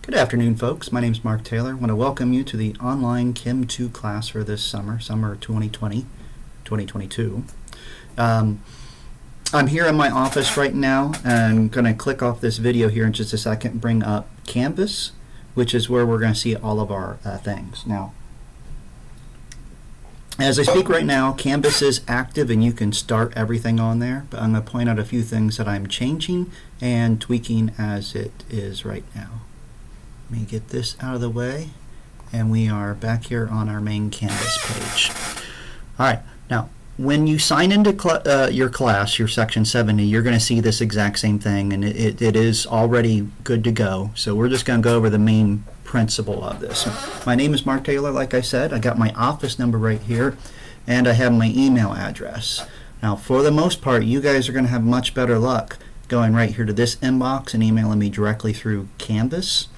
Good afternoon, folks. My name is Mark Taylor. I want to welcome you to the online Chem 2 class for this summer 2022. I'm here in my office right now, and I'm going to click off this video here in just a second, bring up Canvas, which is where we're going to see all of our things. Now, as I speak right now, Canvas is active and you can start everything on there, but I'm going to point out a few things that I'm changing and tweaking as it is right now. Let me get this out of the way, and we are back here on our main Canvas page. Alright, now when you sign into your class, your section 70, you're going to see this exact same thing, and it is already good to go. So we're just going to go over the main principle of this. My name is Mark Taylor, like I said. I got my office number right here, and I have my email address. Now for the most part, you guys are going to have much better luck going right here to this inbox and emailing me directly through Canvas.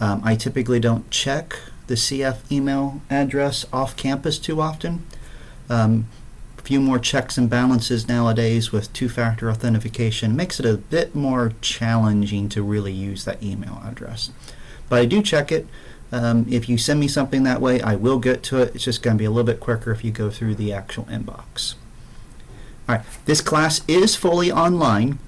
I typically don't check the CF email address off campus too often. A few more checks and balances nowadays with two-factor authentication makes it a bit more challenging to really use that email address. But I do check it. If you send me something that way, I will get to it. It's just going to be a little bit quicker if you go through the actual inbox. All right, this class is fully online,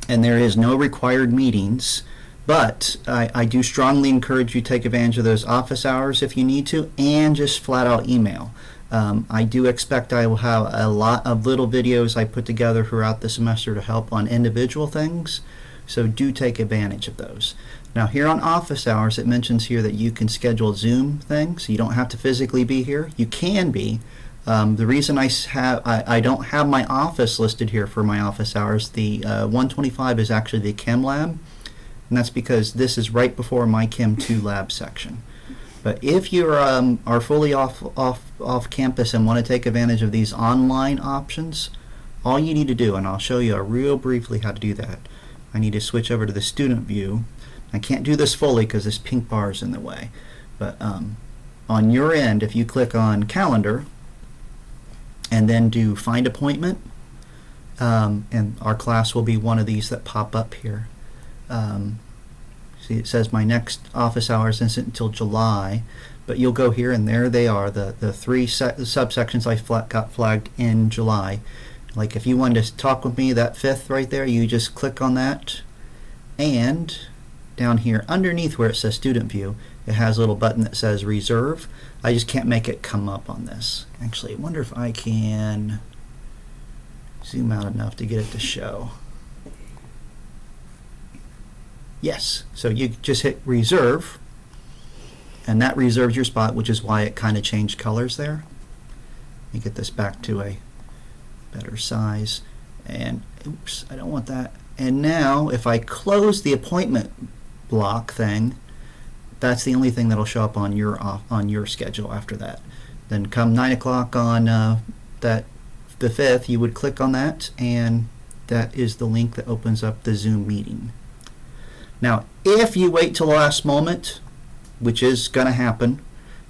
and there is no required meetings. But I do strongly encourage you to take advantage of those office hours if you need to, and just flat out email. I do expect I will have a lot of little videos I put together throughout the semester to help on individual things, so do take advantage of those. Now here on office hours, it mentions here that you can schedule Zoom things. You don't have to physically be here. You can be. The reason I don't have my office listed here for my office hours, the 125 is actually the Chem Lab. And that's because this is right before my Chem 2 lab section. But if you are fully off campus and want to take advantage of these online options, all you need to do, and I'll show you real briefly how to do that. I need to switch over to the student view. I can't do this fully because this pink bar is in the way. But on your end, if you click on calendar and then do find appointment, and our class will be one of these that pop up here. See, it says my next office hours isn't until July, but you'll go here and there they are, the three subsections I got flagged in July. Like if you wanted to talk with me, that 5th right there, you just click on that, and down here underneath where it says student view, it has a little button that says reserve. I just can't make it come up on this. Actually, I wonder if I can zoom out enough to get it to show. Yes, so you just hit reserve, and that reserves your spot, which is why it kind of changed colors there. Let me get this back to a better size, and oops, I don't want that. And now if I close the appointment block thing, that's the only thing that'll show up on your schedule after that. Then come 9 o'clock on the 5th, you would click on that, and that is the link that opens up the Zoom meeting. Now, if you wait till the last moment, which is going to happen,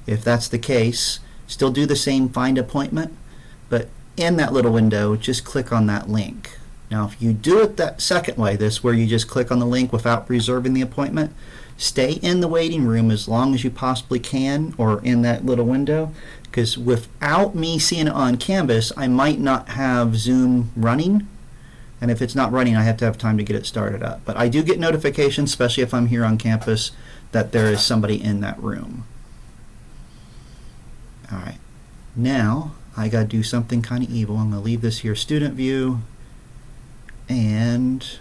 if that's the case, still do the same find appointment, but in that little window, just click on that link. Now, if you do it that second way, this where you just click on the link without reserving the appointment, stay in the waiting room as long as you possibly can, or in that little window, because without me seeing it on Canvas, I might not have Zoom running. And if it's not running, I have to have time to get it started up. But I do get notifications, especially if I'm here on campus, that there is somebody in that room. All right. Now, I got to do something kind of evil. I'm going to leave this here student view and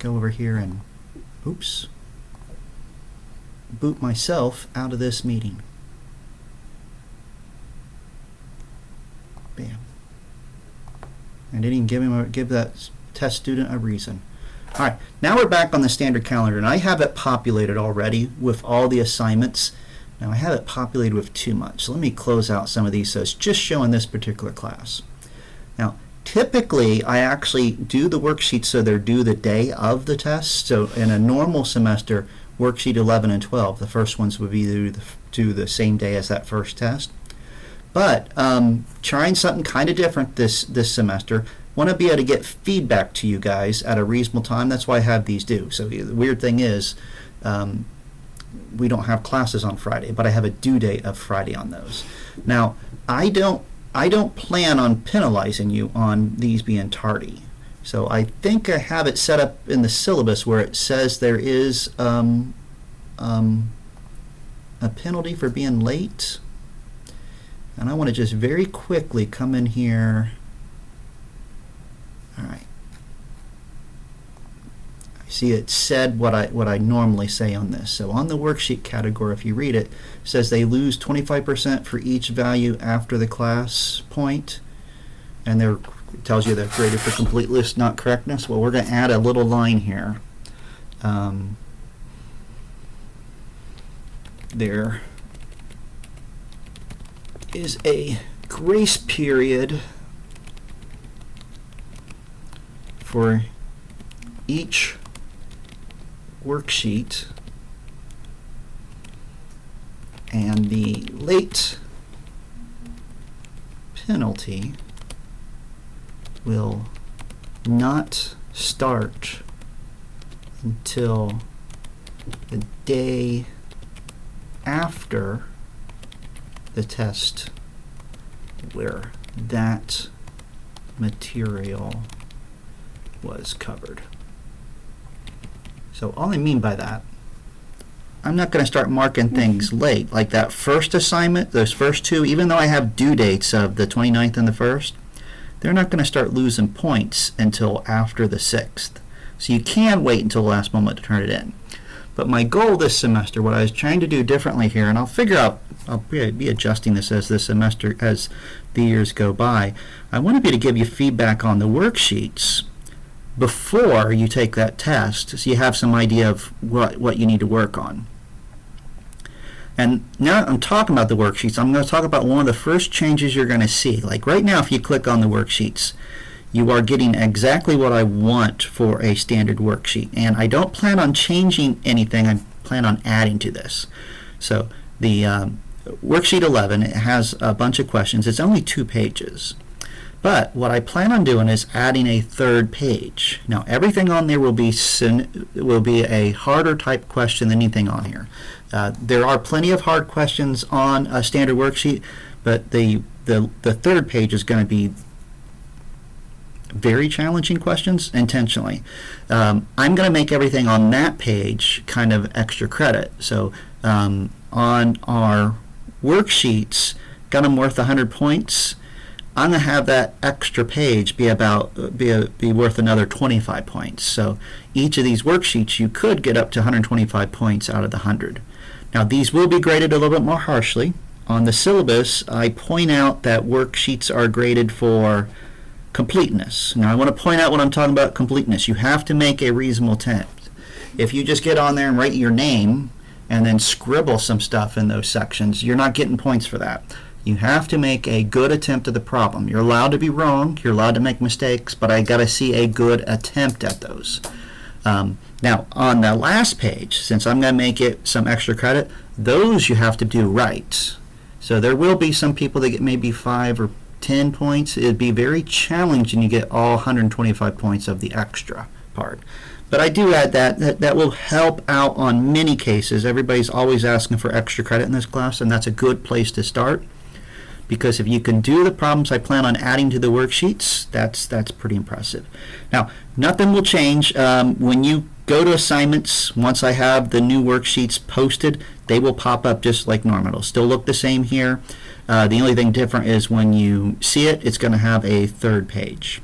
go over here and, oops, boot myself out of this meeting. Bam. I didn't even give that test student a reason. Alright, now we're back on the standard calendar, and I have it populated already with all the assignments. Now I have it populated with too much, so let me close out some of these so it's just showing this particular class. Now typically I actually do the worksheets so they're due the day of the test. So in a normal semester, worksheet 11 and 12, the first ones would be due the same day as that first test. But trying something kind of different this semester, want to be able to get feedback to you guys at a reasonable time. That's why I have these due. So the weird thing is, we don't have classes on Friday, but I have a due date of Friday on those. Now, I don't plan on penalizing you on these being tardy. So I think I have it set up in the syllabus where it says there is a penalty for being late. And I want to just very quickly come in here. All right. I see it said what I normally say on this. So on the worksheet category, if you read it, it says they lose 25% for each value after the class point. And it tells you they're graded for completeness, not correctness. Well, we're going to add a little line here. There is a grace period for each worksheet, and the late penalty will not start until the day after the test where that material was covered. So all I mean by that, I'm not going to start marking things late, like that first assignment, those first two, even though I have due dates of the 29th and the 1st, they're not going to start losing points until after the 6th. So you can wait until the last moment to turn it in. But my goal this semester, what I was trying to do differently here, and I'll figure out, I'll be adjusting this as the semester, as the years go by, I want to be able to give you feedback on the worksheets before you take that test, so you have some idea of what you need to work on. And now I'm talking about the worksheets, I'm going to talk about one of the first changes you're going to see. Like right now, if you click on the worksheets, you are getting exactly what I want for a standard worksheet. And I don't plan on changing anything, I plan on adding to this. So the worksheet 11, it has a bunch of questions. It's only 2 pages. But what I plan on doing is adding a 3rd page. Now everything on there will be a harder type question than anything on here. There are plenty of hard questions on a standard worksheet, but the 3rd page is going to be very challenging questions intentionally. I'm going to make everything on that page kind of extra credit. So on our worksheets, got them worth 100 points. I'm going to have that extra page be worth another 25 points. So each of these worksheets you could get up to 125 points out of the 100. Now these will be graded a little bit more harshly. On the syllabus, I point out that worksheets are graded for completeness. Now I want to point out when I'm talking about completeness, you have to make a reasonable attempt. If you just get on there and write your name and then scribble some stuff in those sections, you're not getting points for that. You have to make a good attempt at the problem. You're allowed to be wrong, you're allowed to make mistakes, but I got to see a good attempt at those. Now on the last page, since I'm going to make it some extra credit, those you have to do right. So there will be some people that get maybe 5 or 10 points. It'd be very challenging to get all 125 points of the extra part. But I do add that will help out on many cases. Everybody's always asking for extra credit in this class, and that's a good place to start. Because if you can do the problems I plan on adding to the worksheets, that's pretty impressive. Now, nothing will change. When you go to assignments, once I have the new worksheets posted, they will pop up just like normal. It'll still look the same here. The only thing different is when you see it, it's going to have a 3rd page.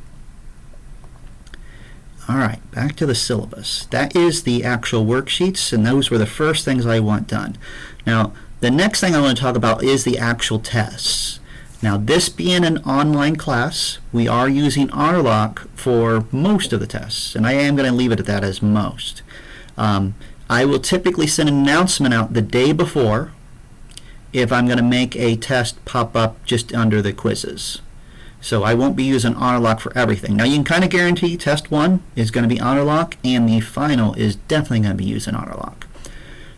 All right, back to the syllabus. That is the actual worksheets, and those were the first things I want done. Now, the next thing I want to talk about is the actual tests. Now, this being an online class, we are using RLock for most of the tests, and I am going to leave it at that as most. I will typically send an announcement out the day before if I'm going to make a test pop up just under the quizzes. So I won't be using RLock for everything. Now, you can kind of guarantee test 1 is going to be RLock, and the final is definitely going to be using RLock.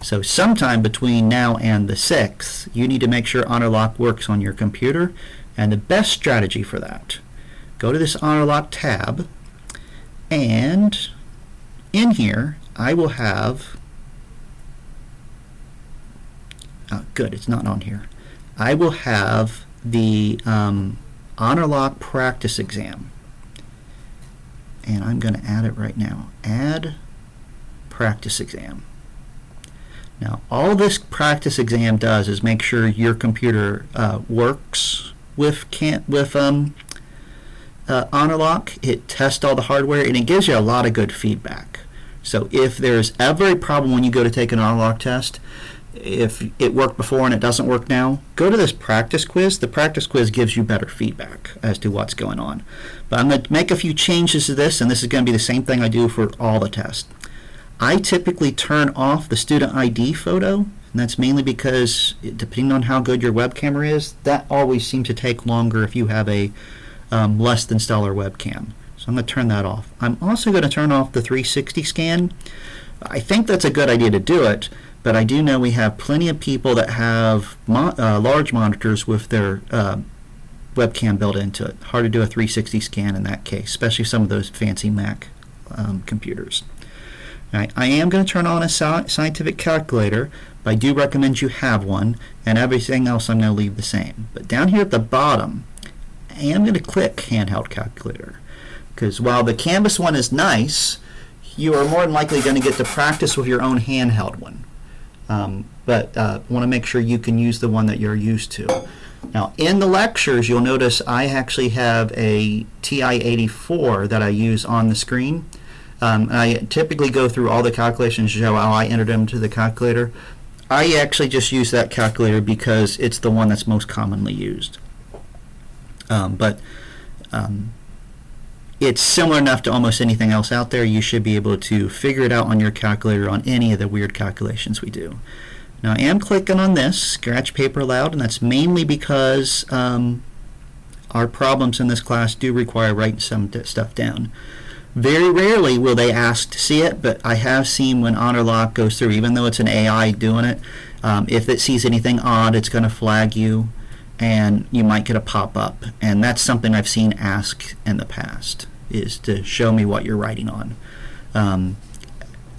So sometime between now and the 6th, you need to make sure RLock works on your computer, and the best strategy for that go to this Honor Lock tab, and in here I will have, good, it's not on here. I will have the Honor Lock practice exam. And I'm going to add it right now. Add practice exam. Now, all this practice exam does is make sure your computer works with Honor Lock. It tests all the hardware, and it gives you a lot of good feedback. So if there's ever a problem when you go to take an Honor Lock test, if it worked before and it doesn't work now, go to this practice quiz. The practice quiz gives you better feedback as to what's going on. But I'm going to make a few changes to this, and this is going to be the same thing I do for all the tests. I typically turn off the student ID photo, and that's mainly because, depending on how good your web camera is, that always seems to take longer if you have a less than stellar webcam. So I'm going to turn that off. I'm also going to turn off the 360 scan. I think that's a good idea to do it, but I do know we have plenty of people that have large monitors with their webcam built into it. Hard to do a 360 scan in that case, especially some of those fancy Mac computers. Right, I am going to turn on a scientific calculator, but I do recommend you have one, and everything else I'm going to leave the same. But down here at the bottom, I am going to click handheld calculator, because while the Canvas one is nice, you are more than likely going to get to practice with your own handheld one. But want to make sure you can use the one that you're used to. Now, in the lectures, you'll notice I actually have a TI-84 that I use on the screen. I typically go through all the calculations to show how I entered them to the calculator. I actually just use that calculator because it's the one that's most commonly used. It's similar enough to almost anything else out there. You should be able to figure it out on your calculator on any of the weird calculations we do. Now, I am clicking on this, Scratch Paper Aloud, and that's mainly because our problems in this class do require writing some stuff down. Very rarely will they ask to see it, but I have seen when Honor Lock goes through, even though it's an AI doing it, if it sees anything odd, it's going to flag you, and you might get a pop-up. And that's something I've seen asked in the past, is to show me what you're writing on.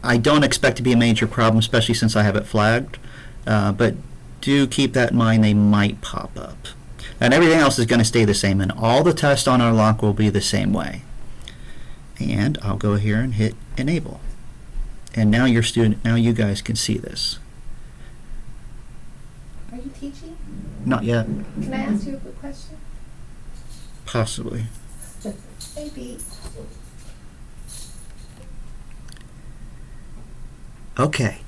I don't expect to be a major problem, especially since I have it flagged, but do keep that in mind. They might pop up. And everything else is going to stay the same, and all the tests on our lock will be the same way. And I'll go here and hit enable. And now you guys can see this. Are you teaching? Not yet. Can I ask you a quick question? Possibly. Maybe. Okay.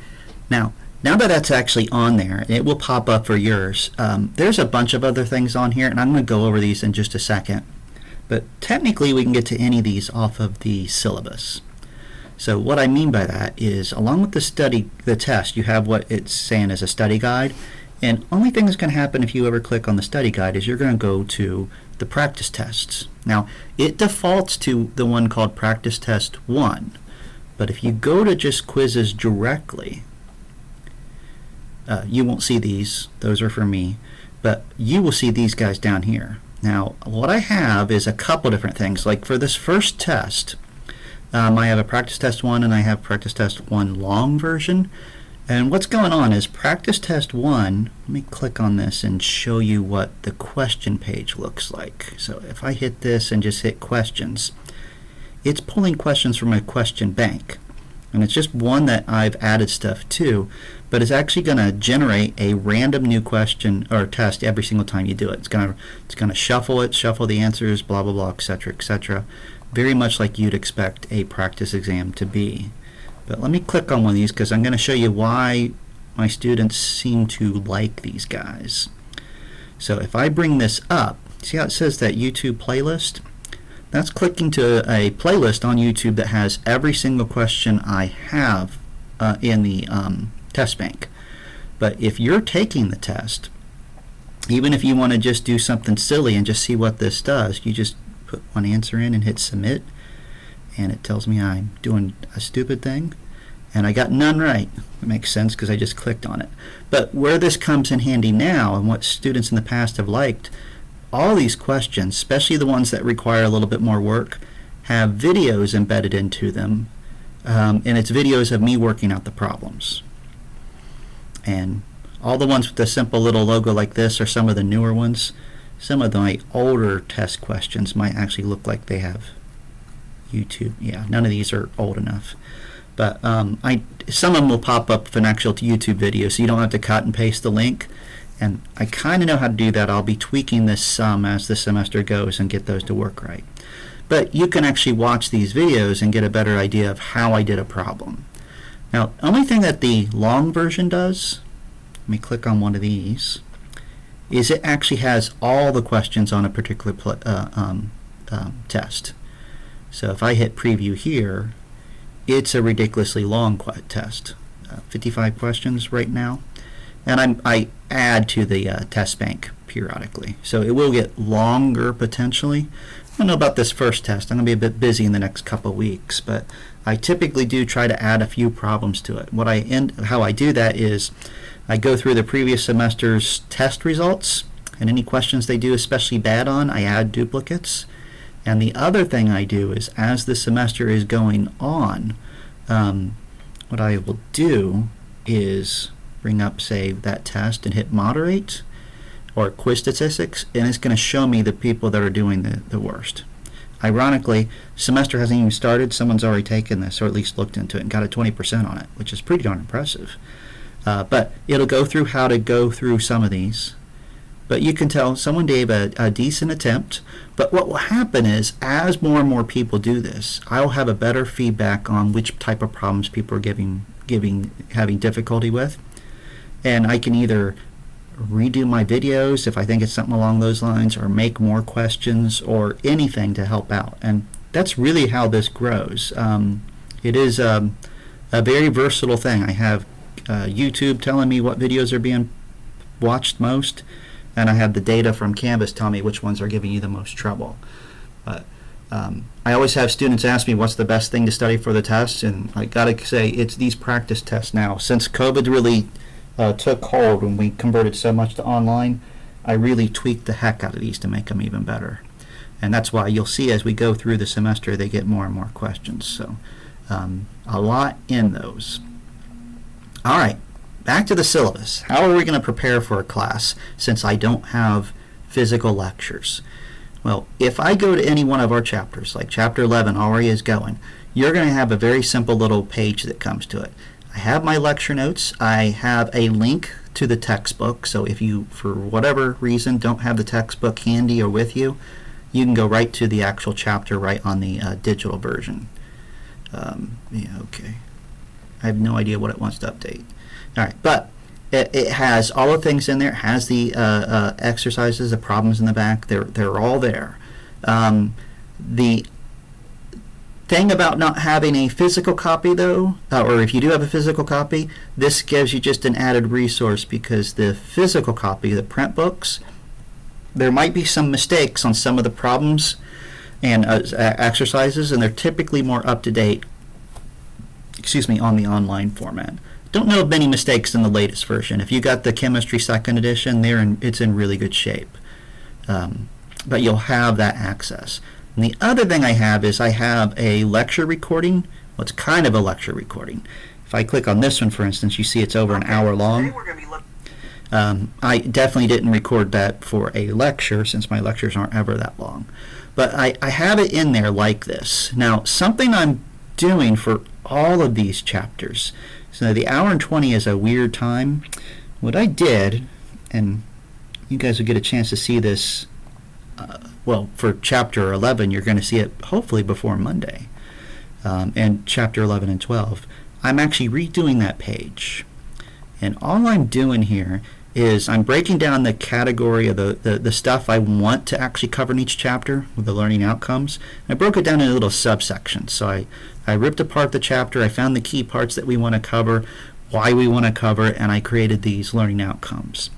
Now that that's actually on there, it will pop up for yours. There's a bunch of other things on here, and I'm going to go over these in just a second. But technically, we can get to any of these off of the syllabus. So what I mean by that is, along with the test, you have what it's saying is a study guide. And only thing that's going to happen if you ever click on the study guide is you're going to go to the practice tests. Now, it defaults to the one called Practice Test 1. But if you go to just quizzes directly, you won't see these. Those are for me. But you will see these guys down here. Now, what I have is a couple different things. Like for this first test, I have a Practice Test 1 and I have Practice Test 1 long version. And what's going on is Practice Test 1, let me click on this and show you what the question page looks like. So if I hit this and just hit questions, it's pulling questions from a question bank. And it's just one that I've added stuff to, but it's actually going to generate a random new question or test every single time you do it. It's going to shuffle the answers, blah, blah, blah, etc., etc. Very much like you'd expect a practice exam to be. But let me click on one of these because I'm going to show you why my students seem to like these guys. So if I bring this up, see how it says that YouTube playlist? That's clicking to a playlist on YouTube that has every single question I have in the test bank. But if you're taking the test, even if you want to just do something silly and just see what this does, you just put one answer in and hit submit, and it tells me I'm doing a stupid thing, and I got none right. It makes sense because I just clicked on it. But where this comes in handy now, and what students in the past have liked, all these questions, especially the ones that require a little bit more work, have videos embedded into them, and it's videos of me working out the problems. And all the ones with the simple little logo like this are some of the newer ones. Some of my older test questions might actually look like they have YouTube. Yeah, none of these are old enough. But some of them will pop up with an actual YouTube video, so you don't have to cut and paste the link. And I kind of know how to do that. I'll be tweaking this some as the semester goes and get those to work right. But you can actually watch these videos and get a better idea of how I did a problem. Now, the only thing that the long version does, let me click on one of these, is it actually has all the questions on a particular test. So if I hit preview here, it's a ridiculously long test, 55 questions right now, and I add to the test bank periodically, so it will get longer potentially. I don't know about this first test. I'm going to be a bit busy in the next couple weeks, but I typically do try to add a few problems to it. How I do that is I go through the previous semester's test results, and any questions they do especially bad on, I add duplicates. And the other thing I do is, as the semester is going on, what I will do is bring up, say, that test and hit moderate or quiz statistics, and it's going to show me the people that are doing the worst. Ironically, semester hasn't even started. Someone's already taken this, or at least looked into it, and got a 20% on it, which is pretty darn impressive. But it'll go through how to go through some of these. But you can tell someone gave a decent attempt. But what will happen is, as more and more people do this, I'll have a better feedback on which type of problems people are having difficulty with. And I can either redo my videos if I think it's something along those lines, or make more questions, or anything to help out. And that's really how this grows. It is a very versatile thing. I have YouTube telling me what videos are being watched most, and I have the data from Canvas tell me which ones are giving you the most trouble. But I always have students ask me what's the best thing to study for the test, and I gotta say it's these practice tests now. Since COVID really took hold when we converted so much to online, I really tweaked the heck out of these to make them even better. And that's why you'll see as we go through the semester they get more and more questions. So a lot in those. All right, back to the syllabus. How are we going to prepare for a class since I don't have physical lectures? Well, if I go to any one of our chapters, like chapter 11 already is going, you're going to have a very simple little page that comes to it. I have my lecture notes. I have a link to the textbook, so if you, for whatever reason, don't have the textbook handy or with you, you can go right to the actual chapter right on the digital version. Yeah, okay. I have no idea what it wants to update. All right, but it has all the things in there. It has the exercises, the problems in the back. They're all there. The thing about not having a physical copy, though, or if you do have a physical copy, this gives you just an added resource, because the physical copy, the print books, there might be some mistakes on some of the problems and exercises, and they're typically more up to date, on the online format. Don't know of many mistakes in the latest version. If you got the chemistry second edition, it's in really good shape. But you'll have that access. And the other thing I have is I have a lecture recording. Well, it's kind of a lecture recording. If I click on this one, for instance, you see it's over an hour long. I definitely didn't record that for a lecture, since my lectures aren't ever that long. But I have it in there like this. Now, something I'm doing for all of these chapters, so the hour and 20 is a weird time. What I did, and you guys will get a chance to see this, well, for chapter 11, you're going to see it hopefully before Monday, and chapter 11 and 12. I'm actually redoing that page. And all I'm doing here is I'm breaking down the category of the stuff I want to actually cover in each chapter with the learning outcomes. I broke it down into little subsections. So I ripped apart the chapter, I found the key parts that we want to cover, why we want to cover it, and I created these learning outcomes.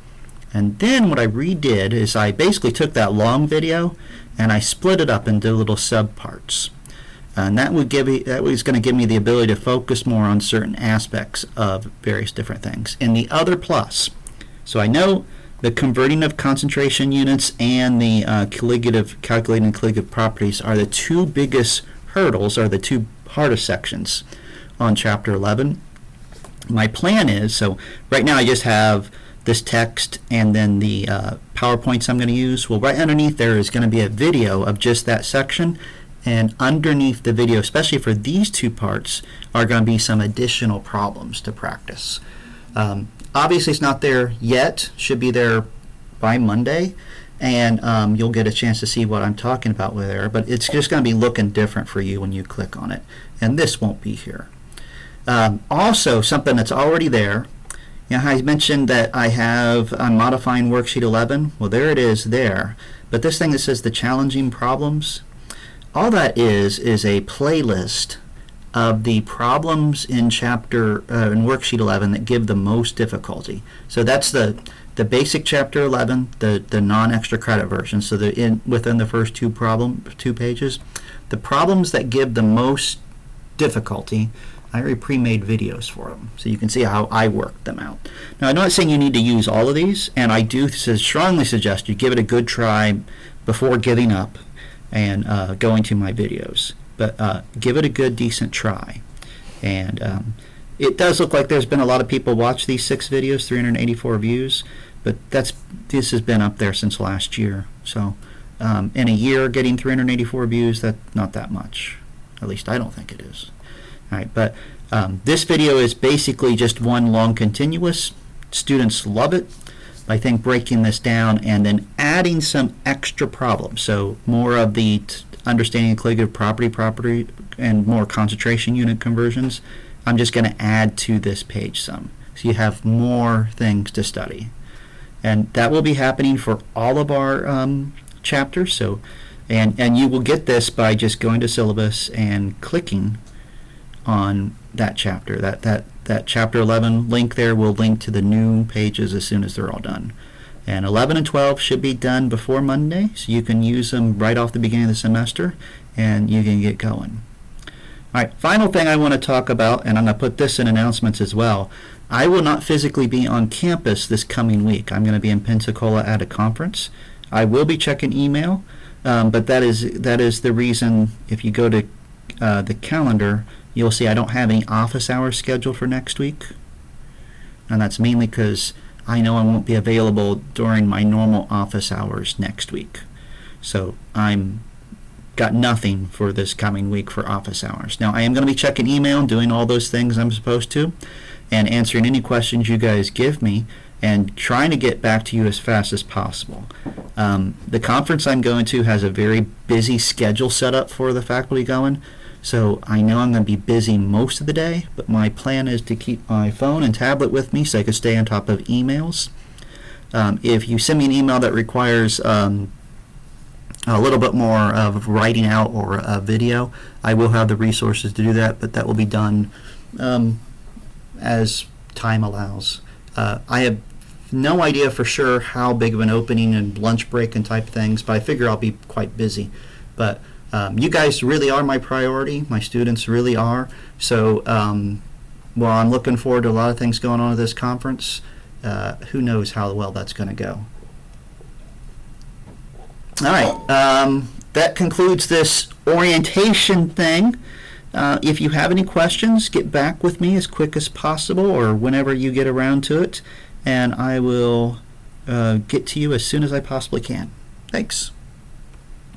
And then what I redid is I basically took that long video and I split it up into little subparts. And that was going to give me the ability to focus more on certain aspects of various different things. And the other plus, so I know The converting of concentration units and the calculating colligative properties are the two biggest hurdles, are the two hardest sections on Chapter 11. My plan is, so right now I just have this text and then the PowerPoints I'm going to use. Well, right underneath there is going to be a video of just that section, and underneath the video, especially for these two parts, are going to be some additional problems to practice. Obviously, it's not there yet. Should be there by Monday, and you'll get a chance to see what I'm talking about with there. But it's just going to be looking different for you when you click on it, and this won't be here. Also, something that's already there. You know, I mentioned that I'm modifying Worksheet 11. Well, there it is there. But this thing that says the challenging problems, all that is a playlist of the problems in in Worksheet 11 that give the most difficulty. So that's the basic Chapter 11, the non-extra credit version. So within the first two pages, the problems that give the most difficulty, I already pre-made videos for them, so you can see how I work them out. Now, I'm not saying you need to use all of these, and I do strongly suggest you give it a good try before giving up and going to my videos. But give it a good, decent try. And it does look like there's been a lot of people watch these 6 videos, 384 views, but this has been up there since last year. So in a year, getting 384 views, that's not that much. At least I don't think it is. All right, but this video is basically just one long continuous. Students love it. I think breaking this down and then adding some extra problems. So more of the understanding colligative property and more concentration unit conversions. I'm just going to add to this page some. So you have more things to study. And that will be happening for all of our chapters. So, and you will get this by just going to syllabus and clicking on that chapter. That Chapter 11 link there will link to the new pages as soon as they're all done. And 11 and 12 should be done before Monday, so you can use them right off the beginning of the semester, and you can get going. All right, final thing I want to talk about, and I'm going to put this in announcements as well. I will not physically be on campus this coming week. I'm going to be in Pensacola at a conference. I will be checking email, but that is the reason. If you go to the calendar, you'll see I don't have any office hours scheduled for next week, and that's mainly because I know I won't be available during my normal office hours next week. So I'm got nothing for this coming week for office hours. Now, I am going to be checking email and doing all those things I'm supposed to and answering any questions you guys give me and trying to get back to you as fast as possible. The conference I'm going to has a very busy schedule set up for the faculty going. So I know I'm going to be busy most of the day, but my plan is to keep my phone and tablet with me so I can stay on top of emails. If you send me an email that requires a little bit more of writing out or a video, I will have the resources to do that, but that will be done as time allows. I have no idea for sure how big of an opening and lunch break and type things, but I figure I'll be quite busy. But you guys really are my priority. My students really are. So while I'm looking forward to a lot of things going on at this conference, who knows how well that's going to go. All right. That concludes this orientation thing. If you have any questions, get back with me as quick as possible or whenever you get around to it, and I will get to you as soon as I possibly can. Thanks.